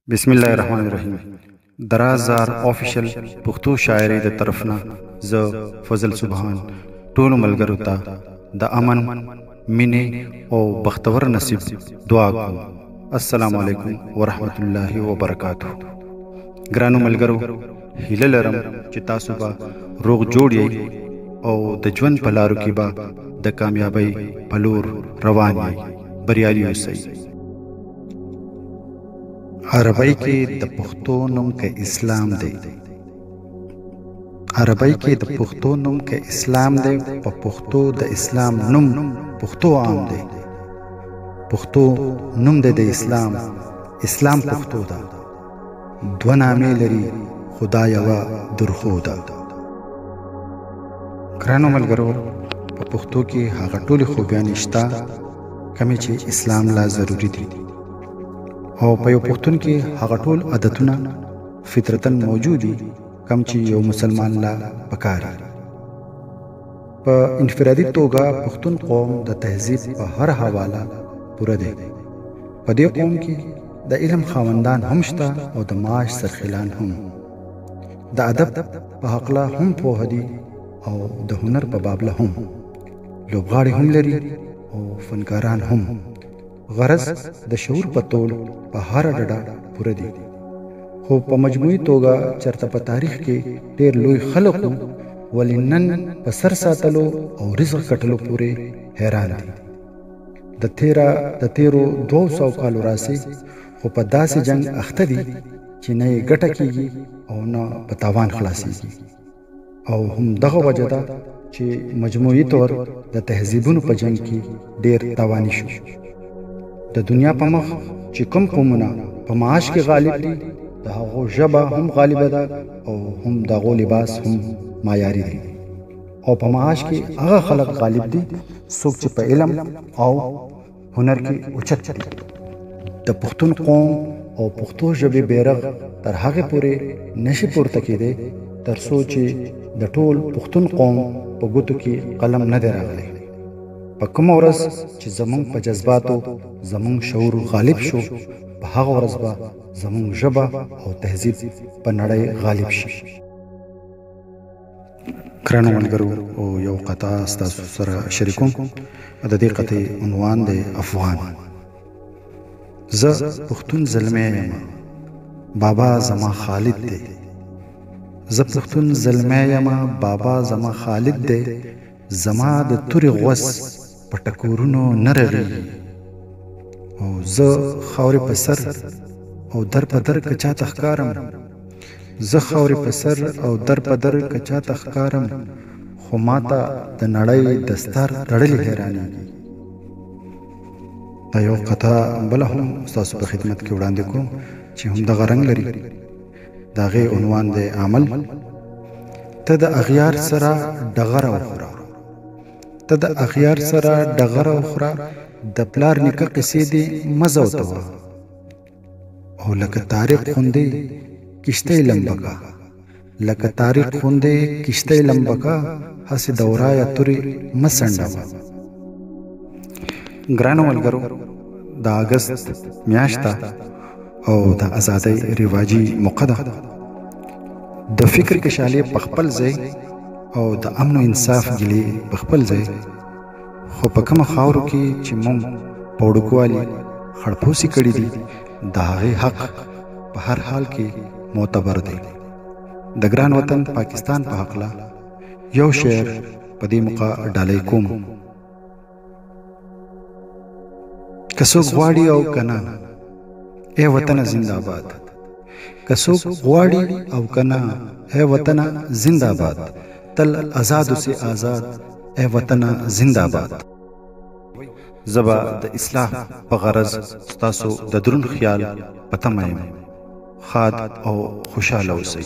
बिस्मिल्लाहिर्रहमानिर्रहीम। दराजार ऑफिशियल पुख्तो शायरी द तरफना ज फजल सुबहान टोल मलगरू ता द अमन मिने ओ बख्तवर नसीब दुआ को अस्सलाम वालेकुम वरहमतुल्लाहि वबरकातुहू। ग्रानो मलगरू हिले लरम चिता सुबा रोग जोड़िए ओ द ज्वन पलारू की बा द कामयाबी पलूर रवानी बरियाली उसई। عربی کې د پښتو نوم کې اسلام دی. عربی کې د پښتو نوم کې اسلام دی. په پښتو د اسلام نوم پښتو عام دی. پښتو نوم دی د اسلام، اسلام پښتو ده. دوه نامې لري خدا یوه درخو ده. ګرانو ملګرو، په پښتو کې هغه ټولې خوبیانې شته کومې چې اسلام لا ضروري دي، او په یو پښتون کې هغه ټول عادتونه فطرتاً موجود دي کوم چې یو مسلمان لا پکار دي. په انفرادي توګه پښتون قوم د تهذیب په هر حواله پوره دی. په دې قوم کې د علم خاوندان هم شته او د معاش سرخیلان هم. د ادب په حقله هم پوه دي او د هنر په بابله هم. لوبغاړي هم لري او فنکاران هم. غرض د شعور په تول په هر ډډه پوره دي. خو په مجموعي توګه چرته په تاریخ کې ډېر لوی خلق ولې نن په سر ساتلو او رزق کټلو پورې حیران دي. د تیرو 200 کالو راسي خو په داسې جنگ اخته دي چې نه یې ګټه کیږي او نه په تاوان خلاصيږي. او هم دغه وجه ده چې مجموعي طور د تهذیبونو په جنگ کې ډېر تاواني شو. د دنیا په مخ چې کوم قومونه په معاش کې غالب دي، د هغو ژبه هم غالبه ده او هم د هغو لباس هم معیاري دی. او په معاش کې هغه خلق غالب دي څوک چې په علم او هنر کې اوچت دي. د پښتون قوم او پښتو ژبې بیرغ تر هغې پورې نشي پورته کېدی تر څو چې د ټول پښتون قوم په ګوتو کې قلم نه دی راغلی. په کومه ورځ چې زمونږ په جذباتو زمونږ شعور غالب شو، په هغه ورځ به زمونږ ژبه او تهذیب په نړۍ غالب شي. ګرانو ملګرو، او یو قطعه ستاسو سره شریکوم. د دې قطعې عنوان دی افغان. زه پښتون زلمی یم، بابا زما خالد دی. زه پښتون زلمی یم، بابا زما خالد دی. زما د تورې غوس په ټکورونو نه رغېږي. او زه خاورې په سر او در په در که چاته ښکارم. زه خاورې په سر او در په در که چاته ښکارم. خو ماته د نړۍ دستار تړلې حیرانېږي. دا یو قطعه بله هم ستاسو په خدمت کې وړاندې کوم چې همدغه رنګ لري. د هغې عنوان دی عمل. ته د اغیار سره ډغره وخوره، ته د اغیار سره ډغره وخوره. د پلار نیکه قصې دې مزه وتوه. او لکه طارق خوندې کشتۍ لمبکه، لکه طارق خوندې کشتۍ لمبکه. هسې دورایه تورې مه سنډوه. ګرانو ملګرو، د اګست میاشت ده او د ازادۍ رواجي موقع ده. د فکر کشالې په خپل ځای او د امن و انصاف ګیلې په خپل ځای. خو په کومه خاورو کې چې مونږ په وړوکوالي خړپوسي کړي دي، د هغې حق په هر حال کې معتبر دی. د ګران وطن پاکستان په حقله یو شعر په دې موقع ډالۍ کوم. که څوک غواړي او که نه، ای وطنه زنده باد. که څوک غواړي او که نه، ای وطنه زنده باد. تل آزادو سے آزاد، اے وطن زندہ باد. زبا د اصلاح په غرض ستاسو د درون خیال په تمه یم. خاد او خوشاله اوسئ.